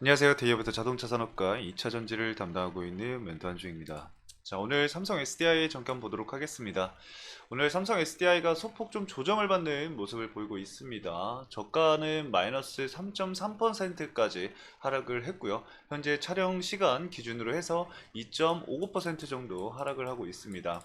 안녕하세요. 대기업부터 자동차 산업과 2차 전지를 담당하고 있는 멘토 한주입니다. 자, 오늘 삼성 SDI 점검 보도록 하겠습니다. 오늘 삼성 SDI가 소폭 좀 조정을 받는 모습을 보이고 있습니다. 저가는 마이너스 3.3%까지 하락을 했고요. 현재 촬영 시간 기준으로 해서 2.59% 정도 하락을 하고 있습니다.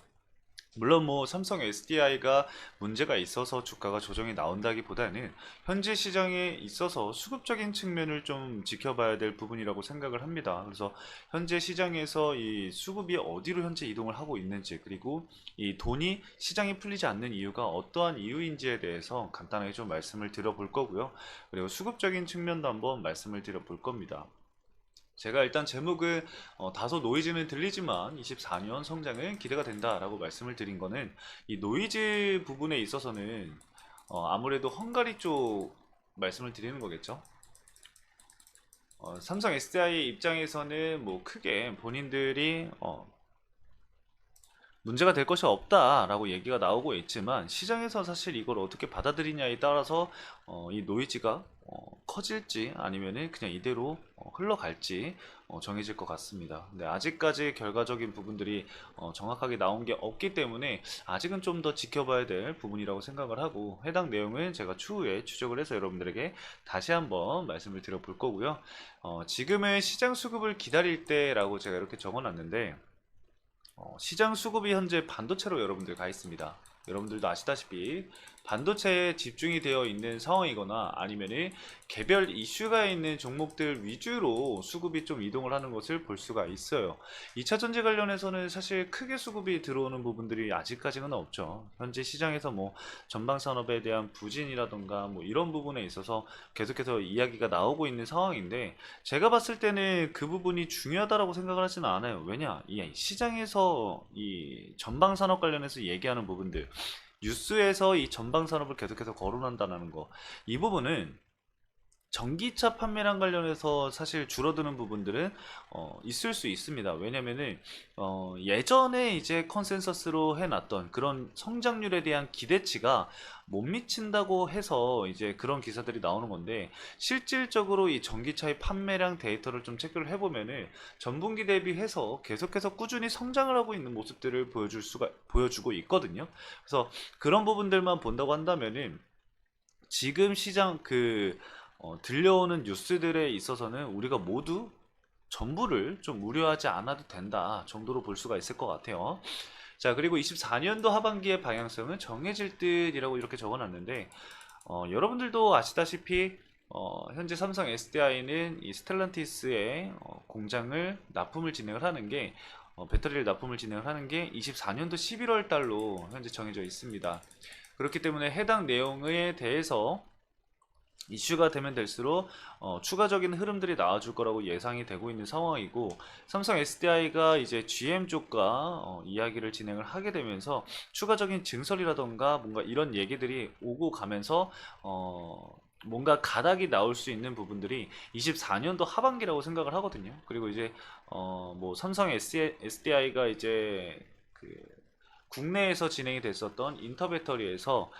물론 뭐 삼성 SDI가 문제가 있어서 주가가 조정이 나온다기보다는 현재 시장에 있어서 수급적인 측면을 좀 지켜봐야 될 부분이라고 생각을 합니다. 그래서 현재 시장에서 이 수급이 어디로 현재 이동을 하고 있는지, 그리고 이 돈이 시장이 풀리지 않는 이유가 어떠한 이유인지에 대해서 간단하게 좀 말씀을 드려볼 거고요. 그리고 수급적인 측면도 한번 말씀을 드려볼 겁니다. 제가 일단 제목은 다소 노이즈는 들리지만 24년 성장은 기대가 된다라고 말씀을 드린 거는, 이 노이즈 부분에 있어서는 아무래도 헝가리 쪽 말씀을 드리는 거겠죠. 삼성 SDI 입장에서는 뭐 크게 본인들이 문제가 될 것이 없다라고 얘기가 나오고 있지만, 시장에서 사실 이걸 어떻게 받아들이냐에 따라서 이 노이즈가 커질지 아니면은 그냥 이대로 흘러갈지 정해질 것 같습니다. 근데 아직까지 결과적인 부분들이 정확하게 나온 게 없기 때문에 아직은 좀 더 지켜봐야 될 부분이라고 생각을 하고, 해당 내용은 제가 추후에 추적을 해서 여러분들에게 다시 한번 말씀을 드려볼 거고요. 지금은 시장 수급을 기다릴 때라고 제가 이렇게 적어놨는데, 시장 수급이 현재 반도체로 여러분들 가 있습니다. 여러분들도 아시다시피 반도체에 집중이 되어 있는 상황이거나 아니면은 개별 이슈가 있는 종목들 위주로 수급이 좀 이동을 하는 것을 볼 수가 있어요. 2차 전지 관련해서는 사실 크게 수급이 들어오는 부분들이 아직까지는 없죠. 현재 시장에서 뭐 전방 산업에 대한 부진이라던가 뭐 이런 부분에 있어서 계속해서 이야기가 나오고 있는 상황인데, 제가 봤을 때는 그 부분이 중요하다라고 생각을 하지는 않아요. 왜냐? 이 시장에서 이 전방 산업 관련해서 얘기하는 부분들, 뉴스에서 이 전방 산업을 계속해서 거론한다는 거, 이 부분은 전기차 판매량 관련해서 사실 줄어드는 부분들은 있을 수 있습니다. 왜냐면은 예전에 이제 컨센서스로 해놨던 그런 성장률에 대한 기대치가 못 미친다고 해서 이제 그런 기사들이 나오는 건데, 실질적으로 이 전기차의 판매량 데이터를 좀 체크를 해보면은 전분기 대비해서 계속해서 꾸준히 성장을 하고 있는 모습들을 보여주고 있거든요. 그래서 그런 부분들만 본다고 한다면은 지금 시장 들려오는 뉴스들에 있어서는 우리가 모두 전부를 좀 우려하지 않아도 된다 정도로 볼 수가 있을 것 같아요. 자, 그리고 24년도 하반기의 방향성은 정해질 듯이라고 이렇게 적어놨는데, 여러분들도 아시다시피 현재 삼성 SDI는 이 스텔란티스의 공장을 납품을 진행을 하는 게 배터리를 납품을 진행을 하는 게 24년도 11월 달로 현재 정해져 있습니다. 그렇기 때문에 해당 내용에 대해서 이슈가 되면 될수록 추가적인 흐름들이 나와줄 거라고 예상이 되고 있는 상황이고, 삼성 SDI가 이제 GM 쪽과 이야기를 진행을 하게 되면서 추가적인 증설이라던가 뭔가 이런 얘기들이 오고 가면서 뭔가 가닥이 나올 수 있는 부분들이 24년도 하반기라고 생각을 하거든요. 그리고 이제 뭐 삼성 SDI가 이제 그 국내에서 진행이 됐었던 인터배터리에서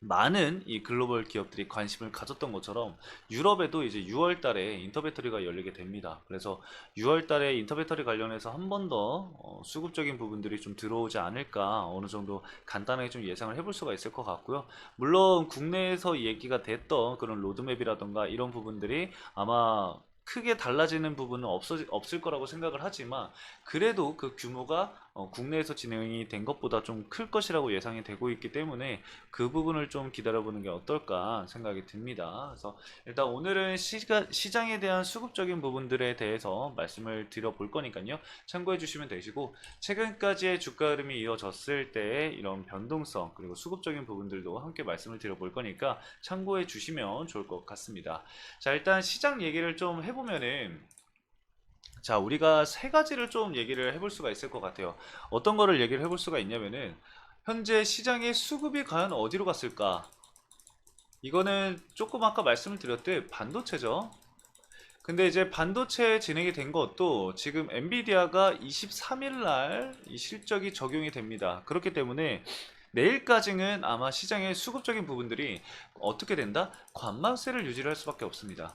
많은 이 글로벌 기업들이 관심을 가졌던 것처럼 유럽에도 이제 6월 달에 인터배터리가 열리게 됩니다. 그래서 6월 달에 인터배터리 관련해서 한 번 더 수급적인 부분들이 좀 들어오지 않을까 어느 정도 간단하게 좀 예상을 해볼 수가 있을 것 같고요. 물론 국내에서 얘기가 됐던 그런 로드맵이라던가 이런 부분들이 아마 크게 달라지는 부분은 없을 거라고 생각을 하지만, 그래도 그 규모가 국내에서 진행이 된 것보다 좀 클 것이라고 예상이 되고 있기 때문에 그 부분을 좀 기다려보는 게 어떨까 생각이 듭니다. 그래서 일단 오늘은 시장에 대한 수급적인 부분들에 대해서 말씀을 드려볼 거니까요. 참고해 주시면 되시고, 최근까지의 주가 흐름이 이어졌을 때 이런 변동성 그리고 수급적인 부분들도 함께 말씀을 드려볼 거니까 참고해 주시면 좋을 것 같습니다. 자, 일단 시장 얘기를 좀 해보면은, 자, 우리가 세 가지를 좀 얘기를 해볼 수가 있을 것 같아요. 어떤 거를 얘기를 해볼 수가 있냐면은, 현재 시장의 수급이 과연 어디로 갔을까? 이거는 조금 아까 말씀을 드렸듯 반도체죠. 근데 이제 반도체 진행이 된 것도 지금 엔비디아가 23일 날 이 실적이 적용이 됩니다. 그렇기 때문에 내일까지는 아마 시장의 수급적인 부분들이 어떻게 된다? 관망세를 유지를 할 수밖에 없습니다.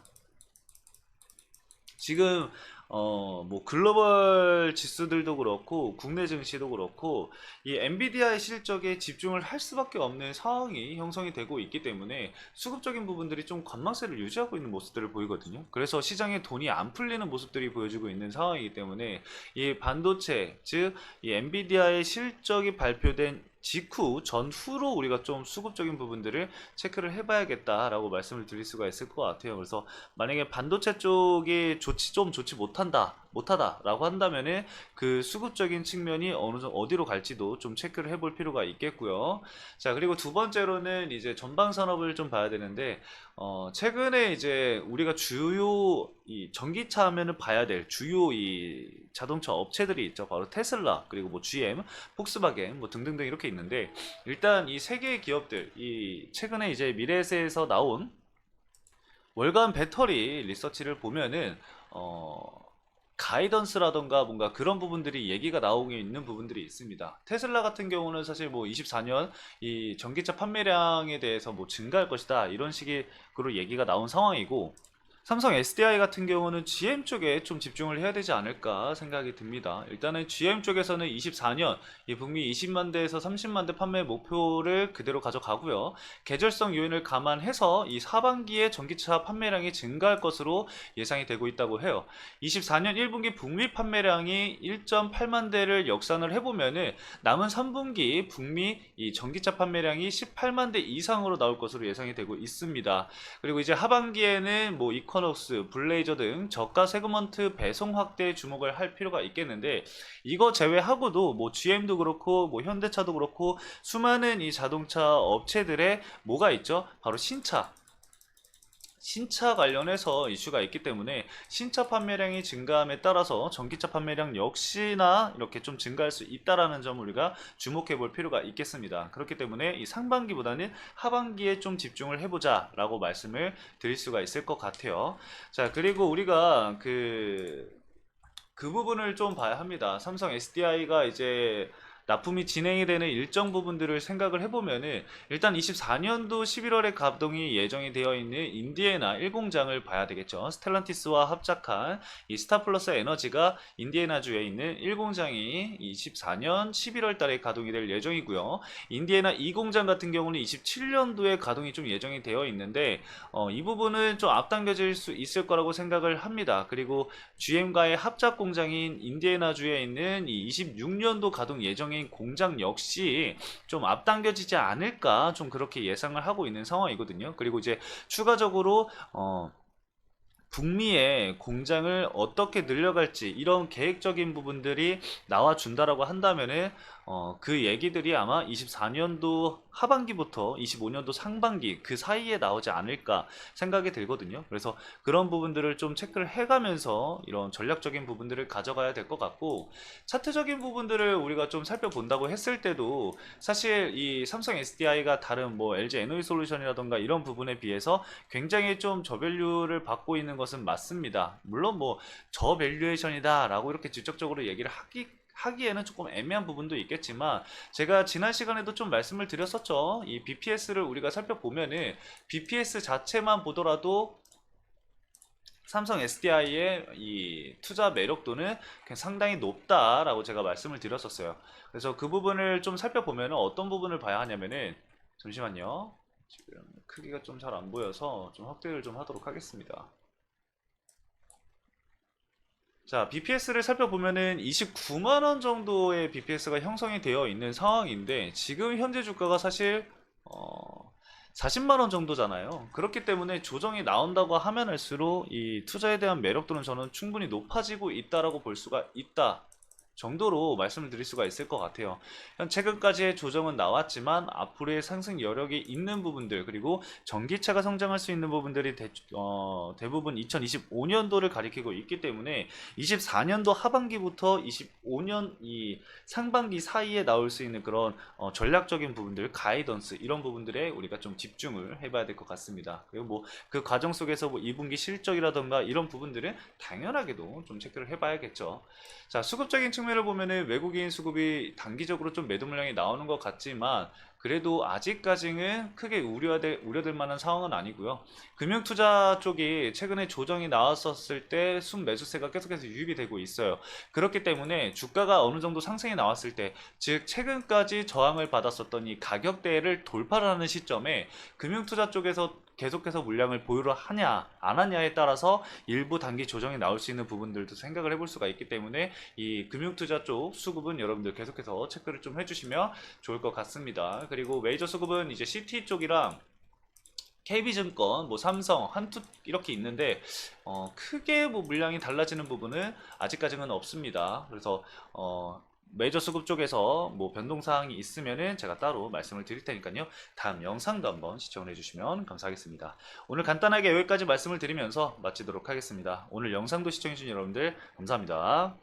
지금 뭐 글로벌 지수들도 그렇고 국내 증시도 그렇고 이 엔비디아의 실적에 집중을 할 수밖에 없는 상황이 형성이 되고 있기 때문에 수급적인 부분들이 좀 관망세를 유지하고 있는 모습들을 보이거든요. 그래서 시장에 돈이 안 풀리는 모습들이 보여지고 있는 상황이기 때문에 이 반도체, 즉 이 엔비디아의 실적이 발표된 직후 전후로 우리가 좀 수급적인 부분들을 체크를 해봐야겠다라고 말씀을 드릴 수가 있을 것 같아요. 그래서 만약에 반도체 쪽이 좀 좋지 못하다라고 한다면은 그 수급적인 측면이 어느 정도 어디로 갈지도 좀 체크를 해볼 필요가 있겠고요. 자, 그리고 두 번째로는 이제 전방 산업을 좀 봐야 되는데 최근에 이제 우리가 주요 이 전기차 하면은 봐야 될 주요 이 자동차 업체들이 있죠. 바로 테슬라, 그리고 뭐 GM, 폭스바겐 뭐 등등등 이렇게 있는데, 일단 이 세 개의 기업들, 이 최근에 이제 미래에셋에서 나온 월간 배터리 리서치를 보면은 가이던스라던가 뭔가 그런 부분들이 얘기가 나오고 있는 부분들이 있습니다. 테슬라 같은 경우는 사실 뭐 24년 이 전기차 판매량에 대해서 뭐 증가할 것이다 이런 식으로 얘기가 나온 상황이고, 삼성 SDI 같은 경우는 GM 쪽에 좀 집중을 해야 되지 않을까 생각이 듭니다. 일단은 GM 쪽에서는 24년 이 북미 20만 대에서 30만 대 판매 목표를 그대로 가져가고요. 계절성 요인을 감안해서 이 하반기에 전기차 판매량이 증가할 것으로 예상이 되고 있다고 해요. 24년 1분기 북미 판매량이 1.8만 대를 역산을 해보면은 남은 3분기 북미 이 전기차 판매량이 18만 대 이상으로 나올 것으로 예상이 되고 있습니다. 그리고 이제 하반기에는 뭐 이커녹스, 블레이저 등 저가 세그먼트 배송 확대에 주목을 할 필요가 있겠는데, 이거 제외하고도 뭐 GM도 그렇고 뭐 현대차도 그렇고 수많은 이 자동차 업체들의 뭐가 있죠? 바로 신차 관련해서 이슈가 있기 때문에 신차 판매량이 증가함에 따라서 전기차 판매량 역시나 이렇게 좀 증가할 수 있다라는 점을 우리가 주목해 볼 필요가 있겠습니다. 그렇기 때문에 이 상반기보다는 하반기에 좀 집중을 해보자 라고 말씀을 드릴 수가 있을 것 같아요. 자, 그리고 우리가 그 부분을 좀 봐야 합니다. 삼성 SDI가 이제 납품이 진행이 되는 일정 부분들을 생각을 해보면은, 일단 24년도 11월에 가동이 예정이 되어 있는 인디애나 1공장을 봐야 되겠죠. 스텔란티스와 합작한 이 스타플러스 에너지가 인디애나주에 있는 1공장이 24년 11월 달에 가동이 될 예정이고요. 인디애나 2공장 같은 경우는 27년도에 가동이 좀 예정이 되어 있는데 이 부분은 좀 앞당겨질 수 있을 거라고 생각을 합니다. 그리고 GM과의 합작 공장인 인디애나주에 있는 이 26년도 가동 예정인 공장 역시 좀 앞당겨지지 않을까, 좀 그렇게 예상을 하고 있는 상황이거든요. 그리고 이제 추가적으로 북미의 공장을 어떻게 늘려갈지 이런 계획적인 부분들이 나와준다라고 한다면은 그 얘기들이 아마 24년도 하반기부터 25년도 상반기 그 사이에 나오지 않을까 생각이 들거든요. 그래서 그런 부분들을 좀 체크를 해가면서 이런 전략적인 부분들을 가져가야 될 것 같고, 차트적인 부분들을 우리가 좀 살펴본다고 했을 때도 사실 이 삼성 SDI가 다른 뭐 LG 에너지 솔루션이라던가 이런 부분에 비해서 굉장히 좀 저밸류를 받고 있는 것은 맞습니다. 물론 뭐 저밸류에이션이다 라고 이렇게 직접적으로 얘기를 하기에는 조금 애매한 부분도 있겠지만, 제가 지난 시간에도 좀 말씀을 드렸었죠. 이 BPS를 우리가 살펴보면은 BPS 자체만 보더라도 삼성 SDI의 이 투자 매력도는 그냥 상당히 높다라고 제가 말씀을 드렸었어요. 그래서 그 부분을 좀 살펴보면 어떤 부분을 봐야 하냐면은, 잠시만요. 지금 크기가 좀 잘 안 보여서 좀 확대를 좀 하도록 하겠습니다. 자, BPS를 살펴보면은 29만 원 정도의 BPS가 형성이 되어 있는 상황인데, 지금 현재 주가가 사실 40만 원 정도잖아요. 그렇기 때문에 조정이 나온다고 하면 할수록 이 투자에 대한 매력도는 저는 충분히 높아지고 있다라고 볼 수가 있다 정도로 말씀을 드릴 수가 있을 것 같아요. 현 최근까지의 조정은 나왔지만 앞으로의 상승 여력이 있는 부분들, 그리고 전기차가 성장할 수 있는 부분들이 대부분 2025년도를 가리키고 있기 때문에 24년도 하반기부터 25년 이 상반기 사이에 나올 수 있는 그런 전략적인 부분들, 가이던스 이런 부분들에 우리가 좀 집중을 해봐야 될 것 같습니다. 그리고 뭐 그 과정 속에서 뭐 2분기 실적이라던가 이런 부분들은 당연하게도 좀 체크를 해봐야겠죠. 자, 수급적인 측면을 보면은 외국인 수급이 단기적으로 좀 매도 물량이 나오는 것 같지만 그래도 아직까지는 크게 우려될 만한 상황은 아니고요. 금융투자 쪽이 최근에 조정이 나왔었을 때 순매수세가 계속해서 유입이 되고 있어요. 그렇기 때문에 주가가 어느 정도 상승이 나왔을 때, 즉 최근까지 저항을 받았었던 이 가격대를 돌파를 하는 시점에 금융투자 쪽에서 계속해서 물량을 보유를 하냐 안 하냐에 따라서 일부 단기 조정이 나올 수 있는 부분들도 생각을 해볼 수가 있기 때문에 이 금융투자 쪽 수급은 여러분들 계속해서 체크를 좀 해주시면 좋을 것 같습니다. 그리고 메이저 수급은 이제 CT 쪽이랑 KB증권, 뭐 삼성, 한투 이렇게 있는데 크게 뭐 물량이 달라지는 부분은 아직까지는 없습니다. 그래서 메이저 수급 쪽에서 뭐 변동사항이 있으면은 제가 따로 말씀을 드릴 테니까요. 다음 영상도 한번 시청을 해주시면 감사하겠습니다. 오늘 간단하게 여기까지 말씀을 드리면서 마치도록 하겠습니다. 오늘 영상도 시청해주신 여러분들 감사합니다.